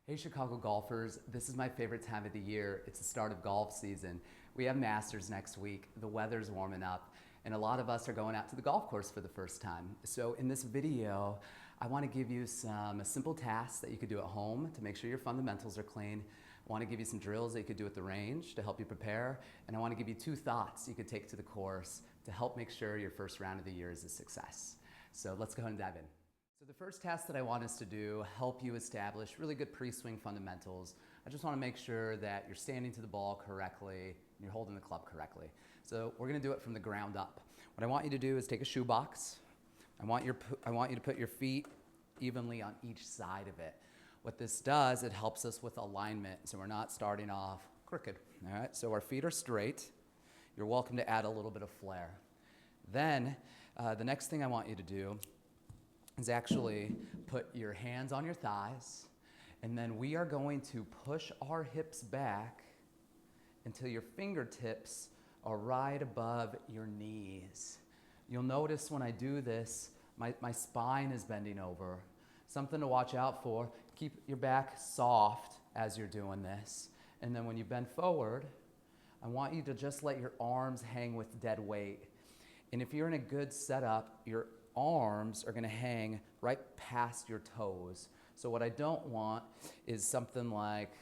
Hey Chicago golfers, this is my favorite time of the year. It's the start of golf season. We have Masters next week, the weather's warming up, and a lot of us are going out to the golf course for the first time. So in this video, I want to give you some simple tasks that you could do at home to make sure your fundamentals are clean. I want to give you some drills that you could do at the range to help you prepare, and I want to give you 2 thoughts you could take to the course to help make sure your first round of the year is a success. So let's go ahead and dive in. So the first task that I want us to do, help you establish really good pre-swing fundamentals. I just want to make sure that you're standing to the ball correctly and you're holding the club correctly. So we're going to do it from the ground up. What I want you to do is take a shoebox. I want you to put your feet evenly on each side of it. What this does, it helps us with alignment, so we're not starting off crooked. All right, so our feet are straight. You're welcome to add a little bit of flair. Then the next thing I want you to do is actually put your hands on your thighs, and then we are going to push our hips back until your fingertips are right above your knees. You'll notice when I do this, my spine is bending over. Something to watch out for, keep your back soft as you're doing this. And then when you bend forward, I want you to just let your arms hang with dead weight. And if you're in a good setup, your arms are going to hang right past your toes. So what I don't want is something like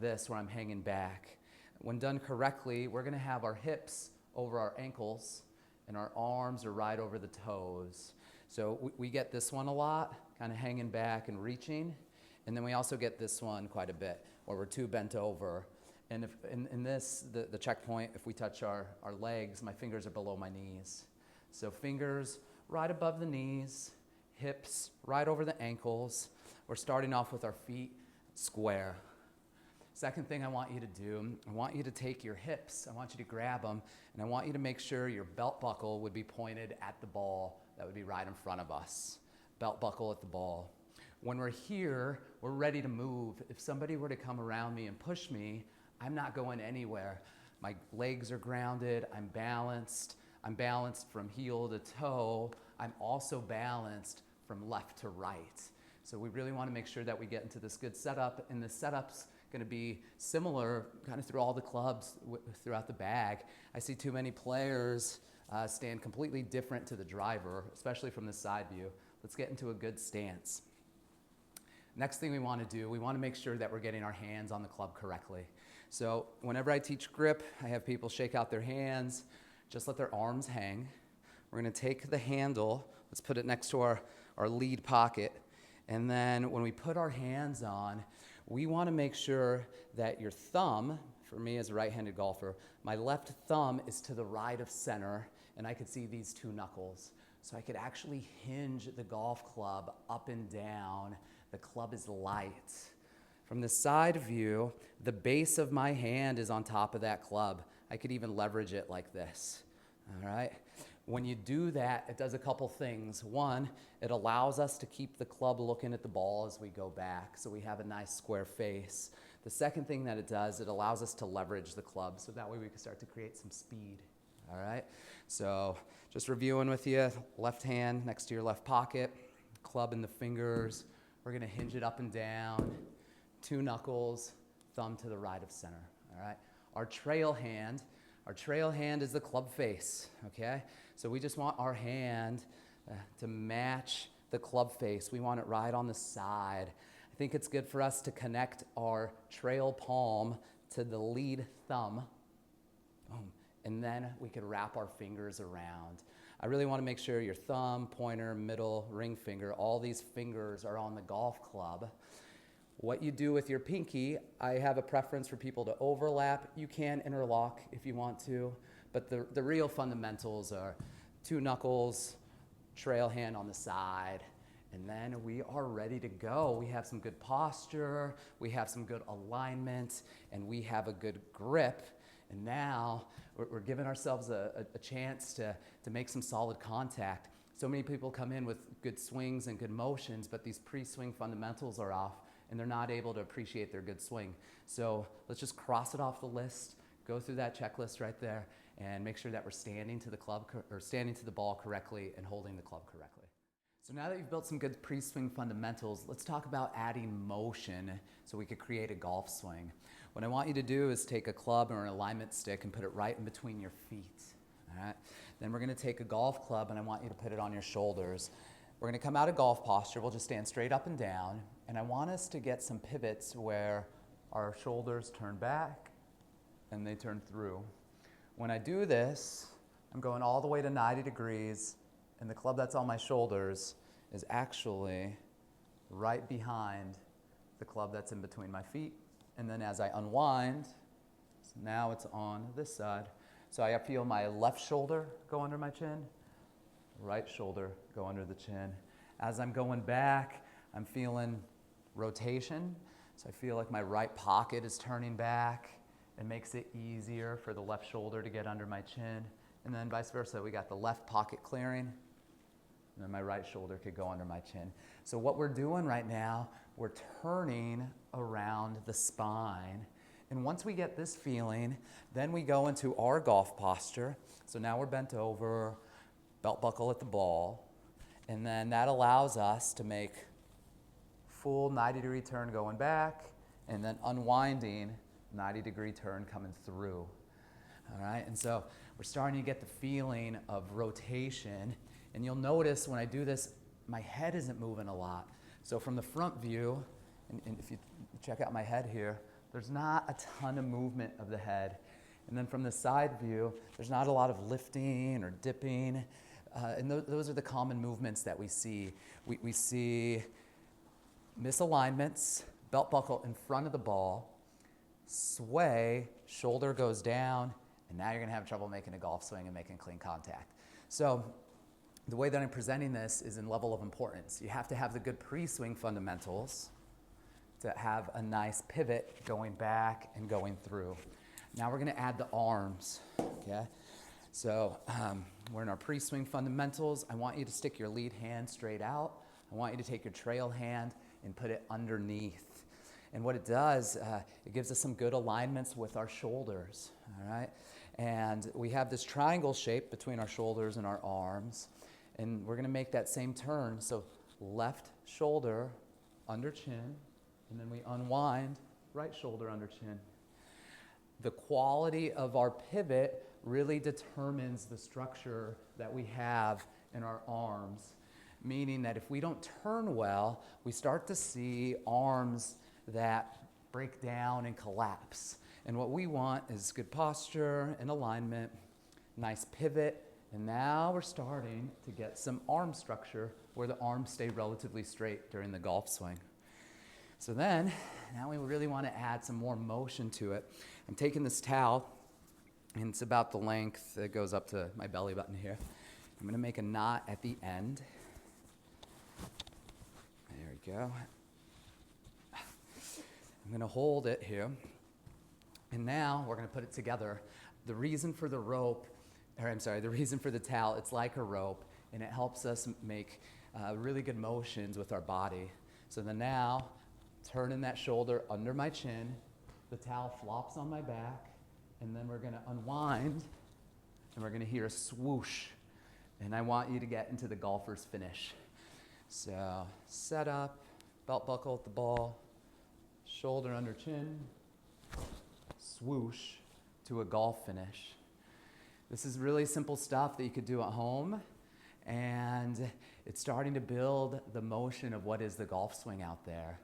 this where I'm hanging back. When done correctly, we're going to have our hips over our ankles and our arms are right over the toes. So we get this one a lot, kind of hanging back and reaching. And then we also get this one quite a bit where we're too bent over. And if in this, the checkpoint, if we touch our legs, my fingers are below my knees. So fingers right above the knees, hips right over the ankles. We're starting off with our feet square. Second thing I want you to do, I want you to take your hips, I want you to grab them, and I want you to make sure your belt buckle would be pointed at the ball that would be right in front of us. Belt buckle at the ball. When we're here, we're ready to move. If somebody were to come around me and push me, I'm not going anywhere. My legs are grounded, I'm balanced from heel to toe. I'm also balanced from left to right. So we really want to make sure that we get into this good setup, and the setup's going to be similar kind of through all the clubs throughout the bag. I see too many players stand completely different to the driver, especially from the side view. Let's get into a good stance. Next thing we want to do, we want to make sure that we're getting our hands on the club correctly. So whenever I teach grip, I have people shake out their hands, just let their arms hang. We're going to take the handle, let's put it next to our lead pocket, and then when we put our hands on, we want to make sure that your thumb, for me as a right-handed golfer, my left thumb is to the right of center, and I could see these 2 knuckles. So I could actually hinge the golf club up and down. The club is light. From the side view, the base of my hand is on top of that club. I could even leverage it like this, all right? When you do that, it does a couple things. One, it allows us to keep the club looking at the ball as we go back, so we have a nice square face. The second thing that it does, it allows us to leverage the club, so that way we can start to create some speed, all right? So just reviewing with you, left hand next to your left pocket, club in the fingers. We're gonna hinge it up and down, 2 knuckles, thumb to the right of center, all right? Our trail hand is the club face, okay? So we just want our hand to match the club face. We want it right on the side. I think it's good for us to connect our trail palm to the lead thumb. Boom. And then we could wrap our fingers around. I really want to make sure your thumb, pointer, middle, ring finger, all these fingers are on the golf club. What you do with your pinky, I have a preference for people to overlap. You can interlock if you want to, but the real fundamentals are 2 knuckles, trail hand on the side, and then we are ready to go. We have some good posture, we have some good alignment, and we have a good grip. And now we're giving ourselves a chance to make some solid contact. So many people come in with good swings and good motions, but these pre-swing fundamentals are off, and they're not able to appreciate their good swing. So let's just cross it off the list, go through that checklist right there, and make sure that we're standing to the ball correctly and holding the club correctly. So now that you've built some good pre-swing fundamentals, let's talk about adding motion so we could create a golf swing. What I want you to do is take a club or an alignment stick and put it right in between your feet. All right? Then we're going to take a golf club and I want you to put it on your shoulders. We're going to come out of golf posture. We'll just stand straight up and down. And I want us to get some pivots where our shoulders turn back and they turn through. When I do this, I'm going all the way to 90 degrees, and the club that's on my shoulders is actually right behind the club that's in between my feet. And then as I unwind, so now it's on this side. So I feel my left shoulder go under my chin, right shoulder go under the chin. As I'm going back, I'm feeling rotation. So I feel like my right pocket is turning back. It makes it easier for the left shoulder to get under my chin. And then vice versa, we got the left pocket clearing, and then my right shoulder could go under my chin. So what we're doing right now, we're turning around the spine. And once we get this feeling, then we go into our golf posture. So now we're bent over, belt buckle at the ball. And then that allows us to make full 90-degree turn going back, and then unwinding 90-degree turn coming through. All right, and so we're starting to get the feeling of rotation. And you'll notice when I do this, my head isn't moving a lot. So from the front view, and if you check out my head here, there's not a ton of movement of the head. And then from the side view, there's not a lot of lifting or dipping. And those are the common movements that we see. We see misalignments, belt buckle in front of the ball, sway, shoulder goes down, and now you're going to have trouble making a golf swing and making clean contact. So the way that I'm presenting this is in level of importance. You have to have the good pre-swing fundamentals to have a nice pivot going back and going through. Now we're going to add the arms. Okay? So we're in our pre-swing fundamentals. I want you to stick your lead hand straight out. I want you to take your trail hand and put it underneath. And what it does, it gives us some good alignments with our shoulders, all right? And we have this triangle shape between our shoulders and our arms, and we're gonna make that same turn. So left shoulder under chin, and then we unwind, right shoulder under chin. The quality of our pivot really determines the structure that we have in our arms, meaning that if we don't turn well, we start to see arms that break down and collapse. And what we want is good posture and alignment, nice pivot, and now we're starting to get some arm structure where the arms stay relatively straight during the golf swing. So then, now we really want to add some more motion to it. I'm taking this towel, and it's about the length that goes up to my belly button here. I'm going to make a knot at the end. There we go. I'm going to hold it here, and now we're going to put it together. The reason for the towel, it's like a rope, and it helps us make really good motions with our body. So then now, turning that shoulder under my chin, the towel flops on my back, and then we're going to unwind, and we're going to hear a swoosh, and I want you to get into the golfer's finish. So set up, belt buckle at the ball, shoulder under chin, swoosh to a golf finish. This is really simple stuff that you could do at home, and it's starting to build the motion of what is the golf swing out there.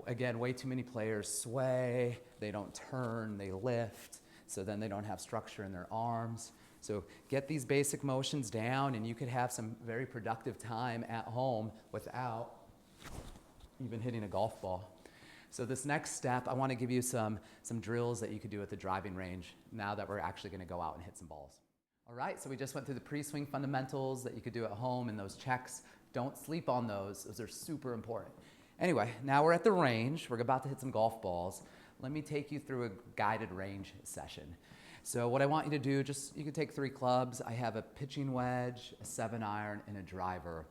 Again, way too many players sway, they don't turn, they lift, so then they don't have structure in their arms. So get these basic motions down, and you could have some very productive time at home without even hitting a golf ball. So this next step, I want to give you some drills that you could do at the driving range now that we're actually going to go out and hit some balls. All right, so we just went through the pre-swing fundamentals that you could do at home and those checks. Don't sleep on those. Those are super important. Anyway, now we're at the range. We're about to hit some golf balls. Let me take you through a guided range session. So what I want you to do, you can take 3 clubs. I have a pitching wedge, a 7-iron, and a driver.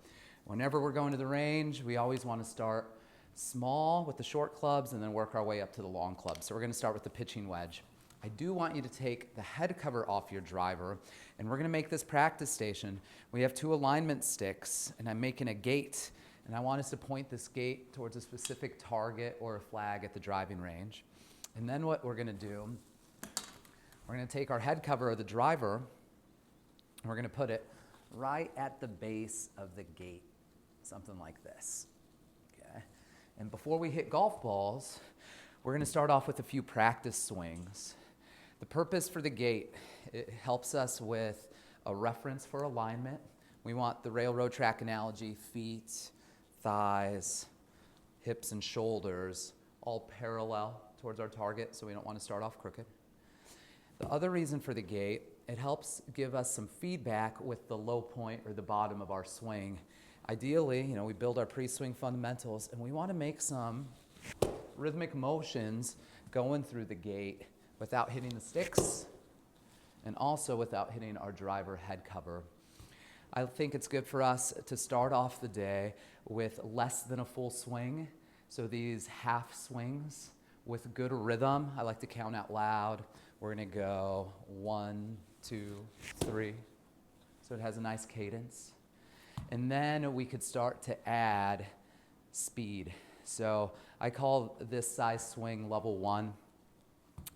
Whenever we're going to the range, we always want to start small with the short clubs and then work our way up to the long clubs. So we're going to start with the pitching wedge. I do want you to take the head cover off your driver, and we're gonna make this practice station. We have 2 alignment sticks, and I'm making a gate, and I want us to point this gate towards a specific target or a flag at the driving range. And then what we're gonna do, we're gonna take our head cover of the driver, and we're gonna put it right at the base of the gate, something like this, okay? And before we hit golf balls, we're gonna start off with a few practice swings. The purpose for the gate, it helps us with a reference for alignment. We want the railroad track analogy, feet, thighs, hips, and shoulders all parallel towards our target, so we don't want to start off crooked. The other reason for the gate, it helps give us some feedback with the low point or the bottom of our swing. Ideally, we build our pre-swing fundamentals, and we want to make some rhythmic motions going through the gate without hitting the sticks and also without hitting our driver head cover. I think it's good for us to start off the day with less than a full swing. So these half swings with good rhythm. I like to count out loud. We're gonna go 1, 2, 3. So it has a nice cadence. And then we could start to add speed. So I call this size swing level 1.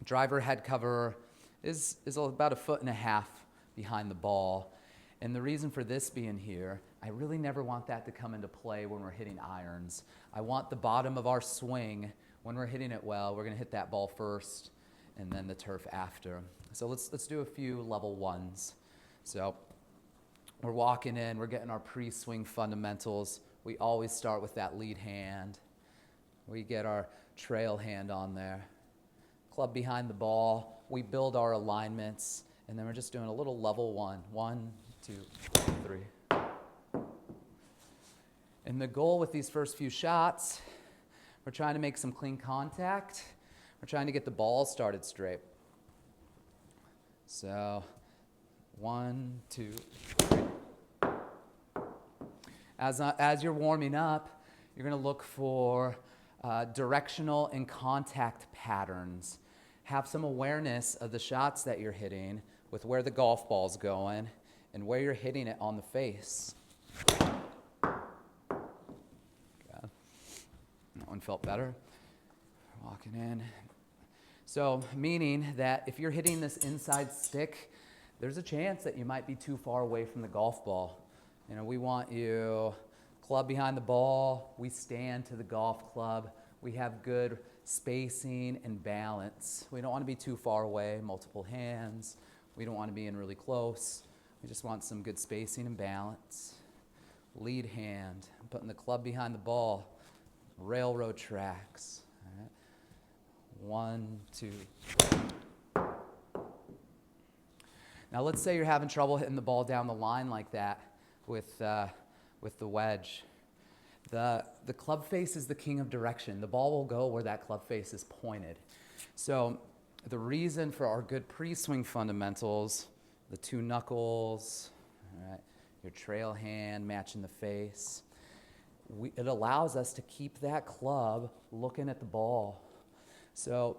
Driver head cover is about 1.5 feet behind the ball. And the reason for this being here, I really never want that to come into play when we're hitting irons. I want the bottom of our swing, when we're hitting it well, we're gonna hit that ball first and then the turf after. So let's do a few level 1s. So we're walking in, we're getting our pre-swing fundamentals. We always start with that lead hand. We get our trail hand on there. Club behind the ball. We build our alignments, and then we're just doing a little level 1. 1, 2, 3. And the goal with these first few shots, we're trying to make some clean contact. We're trying to get the ball started straight. So 1, 2, 3. As you're warming up, you're going to look for directional and contact patterns. Have some awareness of the shots that you're hitting with where the golf ball's going and where you're hitting it on the face. Okay. That one felt better. Walking in. So, meaning that if you're hitting this inside stick, there's a chance that you might be too far away from the golf ball. We want you club behind the ball. We stand to the golf club. We have good spacing and balance. We don't want to be too far away, multiple hands. We don't want to be in really close. We just want some good spacing and balance. Lead hand, putting the club behind the ball. Railroad tracks. All right. 1, 2, 3. Now let's say you're having trouble hitting the ball down the line like that with the wedge. The club face is the king of direction. The ball will go where that club face is pointed. So the reason for our good pre-swing fundamentals, the 2 knuckles, all right, your trail hand matching the face, it allows us to keep that club looking at the ball. So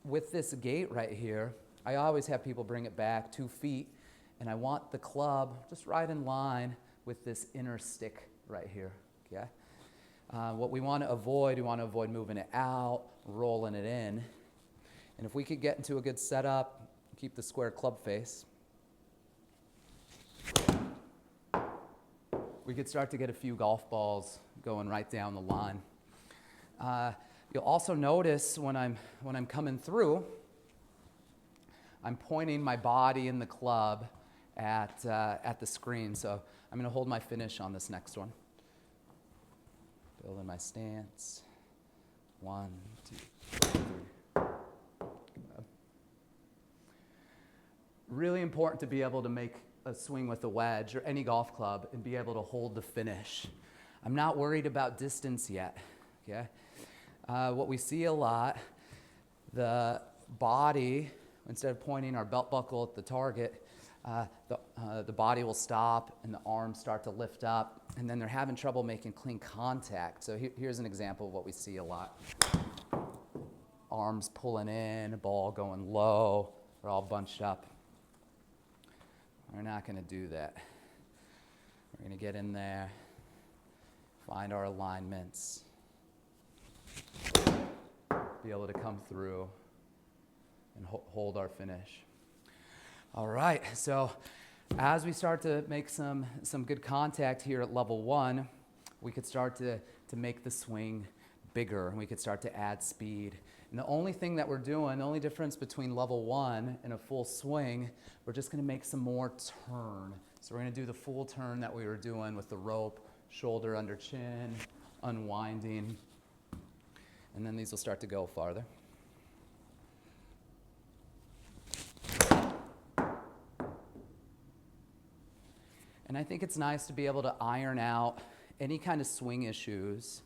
with this gate right here, I always have people bring it back 2 feet, and I want the club just right in line with this inner stick right here. Okay. What we want to avoid moving it out, rolling it in. And if we could get into a good setup, keep the square club face, we could start to get a few golf balls going right down the line. You'll also notice when I'm coming through, I'm pointing my body and the club at the screen. So I'm going to hold my finish on this next one. Building my stance. 1, 2, 3. Really important to be able to make a swing with a wedge or any golf club and be able to hold the finish. I'm not worried about distance yet. Okay. What we see a lot, the body, instead of pointing our belt buckle at the target, the body will stop and the arms start to lift up, and then they're having trouble making clean contact. So here's an example of what we see a lot. arms pulling in, ball going low. We're all bunched up. We're not going to do that. We're going to get in there, find our alignments, be able to come through and hold our finish. All right, so as we start to make some good contact here at level 1, we could start to make the swing bigger, and we could start to add speed. And the only thing that we're doing, the only difference between level 1 and a full swing, we're just going to make some more turn. So we're going to do the full turn that we were doing with the rope, shoulder under chin, unwinding, and then these will start to go farther. And I think it's nice to be able to iron out any kind of swing issues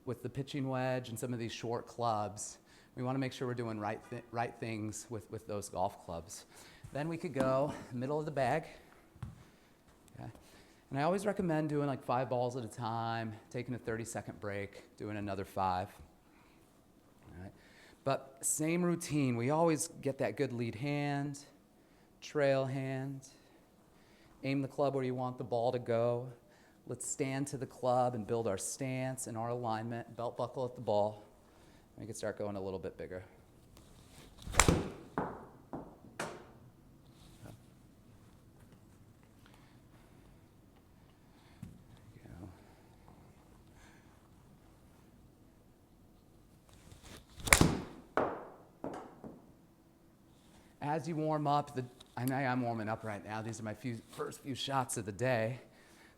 with the pitching wedge and some of these short clubs. We want to make sure we're doing right things with those golf clubs. Then we could go middle of the bag. Okay. And I always recommend doing like 5 balls at a time, taking a 30-second break, doing another 5. All right. But same routine. We always get that good lead hand, trail hand, aim the club where you want the ball to go. Let's stand to the club and build our stance and our alignment, belt buckle at the ball. We can start going a little bit bigger. As you warm up, I know I'm warming up right now. These are my first few shots of the day.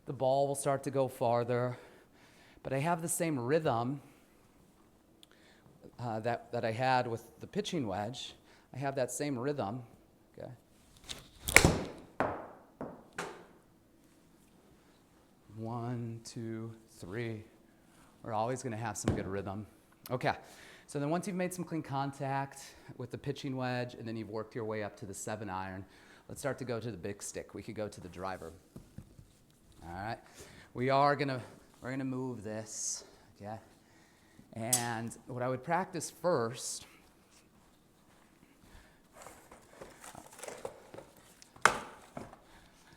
The ball will start to go farther, but I have the same rhythm that I had with the pitching wedge. I have that same rhythm. Okay. 1, 2, 3. We're always going to have some good rhythm. Okay. So then once you've made some clean contact with the pitching wedge and then you've worked your way up to the 7-iron, let's start to go to the big stick. We could go to the driver. All right. We're gonna move this, okay? And what I would practice first,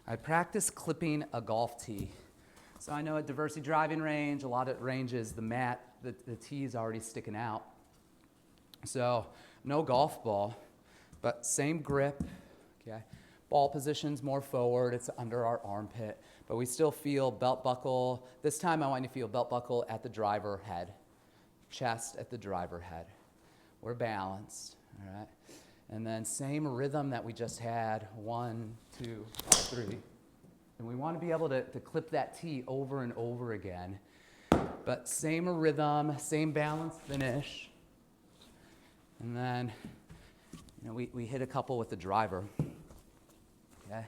I'd practice clipping a golf tee. So I know at Diversity Driving Range, a lot of ranges, the tee is already sticking out. So no golf ball, but same grip, okay? Ball position's more forward, it's under our armpit, but we still feel belt buckle. This time I want you to feel belt buckle at the driver head, chest at the driver head. We're balanced, all right? And then same rhythm that we just had, 1, 2, 3. And we want to be able to clip that tee over and over again. But same rhythm, same balanced finish. And then, we hit a couple with the driver. Okay?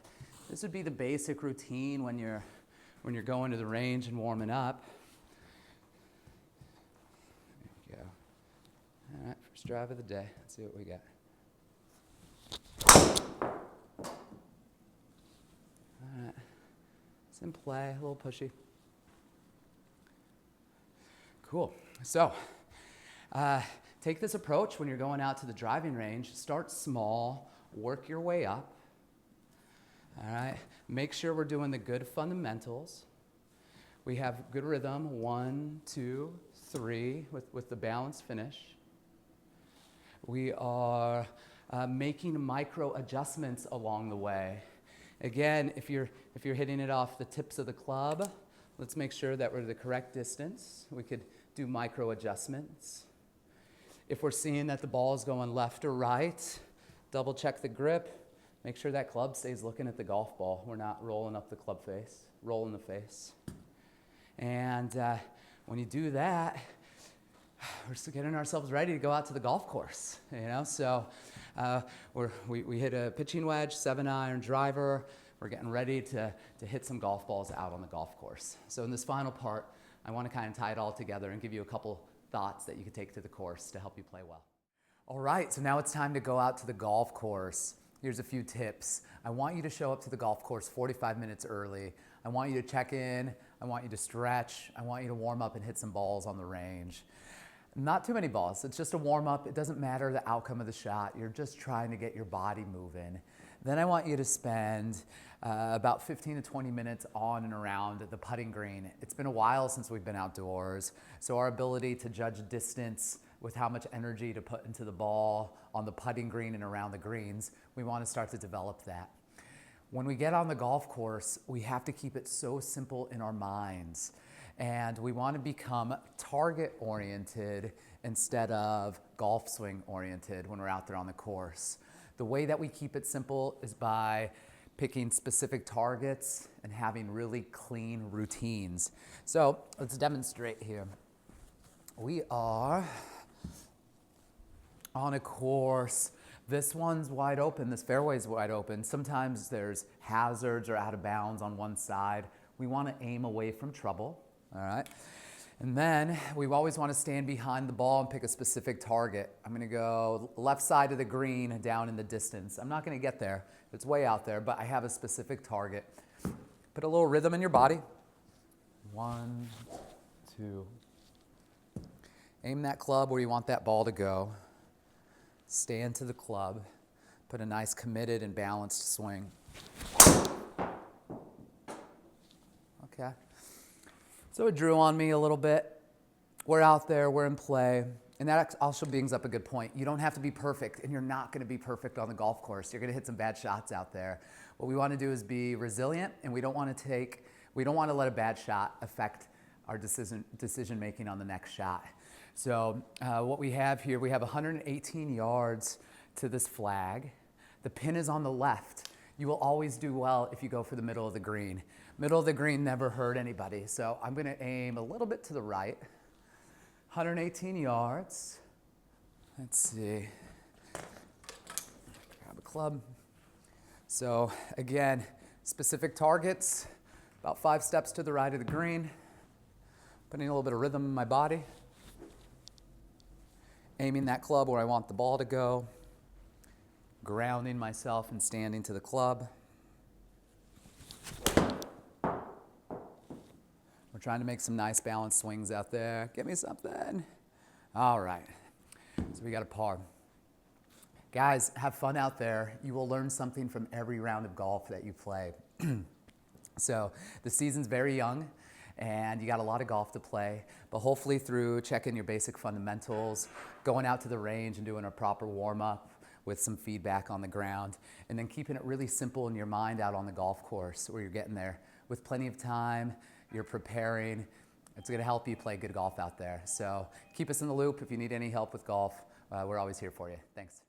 This would be the basic routine when you're going to the range and warming up. There you go. All right, first drive of the day. Let's see what we got. All right. It's in play, a little pushy. Cool. So, take this approach when you're going out to the driving range. Start small, work your way up. All right. Make sure we're doing the good fundamentals. We have good rhythm, 1, 2, 3, with the balanced finish. We are making micro adjustments along the way. Again, if you're hitting it off the tips of the club, let's make sure that we're the correct distance. We could do micro adjustments. If we're seeing that the ball is going left or right, double check the grip. Make sure that club stays looking at the golf ball. We're not rolling up the club face, rolling the face. And when you do that, we're still getting ourselves ready to go out to the golf course. So we hit a pitching wedge, 7-iron driver. We're getting ready to hit some golf balls out on the golf course. So in this final part, I want to kind of tie it all together and give you a couple thoughts that you could take to the course to help you play well. All right, so now it's time to go out to the golf course. Here's a few tips. I want you to show up to the golf course 45 minutes early. I want you to check in. I want you to stretch. I want you to warm up and hit some balls on the range. Not too many balls. It's just a warm-up. It doesn't matter the outcome of the shot. You're just trying to get your body moving. Then I want you to spend about 15 to 20 minutes on and around the putting green. It's been a while since we've been outdoors, so our ability to judge distance with how much energy to put into the ball on the putting green and around the greens, we want to start to develop that. When we get on the golf course, we have to keep it so simple in our minds. And we want to become target-oriented instead of golf swing-oriented when we're out there on the course. The way that we keep it simple is by picking specific targets and having really clean routines. So let's demonstrate here. We are on a course. This one's wide open, this fairway's wide open. Sometimes there's hazards or out of bounds on one side. We want to aim away from trouble. All right, and then we always want to stand behind the ball and pick a specific target. I'm going to go left side of the green down in the distance. I'm not going to get there. It's way out there, but I have a specific target. Put a little rhythm in your body. 1, 2. Aim that club where you want that ball to go. Stand to the club. Put a nice committed and balanced swing. Okay. So it drew on me a little bit. We're out there, we're in play. And that also brings up a good point. You don't have to be perfect, and you're not going to be perfect on the golf course. You're going to hit some bad shots out there. What we want to do is be resilient, and we don't want to let a bad shot affect our decision making on the next shot. So what we have here, we have 118 yards to this flag. The pin is on the left. You will always do well if you go for the middle of the green. Middle of the green never hurt anybody. So I'm going to aim a little bit to the right. 118 yards. Let's see. Grab a club. So again, specific targets, about 5 steps to the right of the green. Putting a little bit of rhythm in my body. Aiming that club where I want the ball to go. Grounding myself and standing to the club. We're trying to make some nice balanced swings out there. Give me something. All right. So we got a par. Guys, have fun out there. You will learn something from every round of golf that you play. So the season's very young, and you got a lot of golf to play, but hopefully through checking your basic fundamentals, going out to the range and doing a proper warm-up with some feedback on the ground, and then keeping it really simple in your mind out on the golf course where you're getting there with plenty of time, you're preparing. It's going to help you play good golf out there. So keep us in the loop. If you need any help with golf, we're always here for you. Thanks.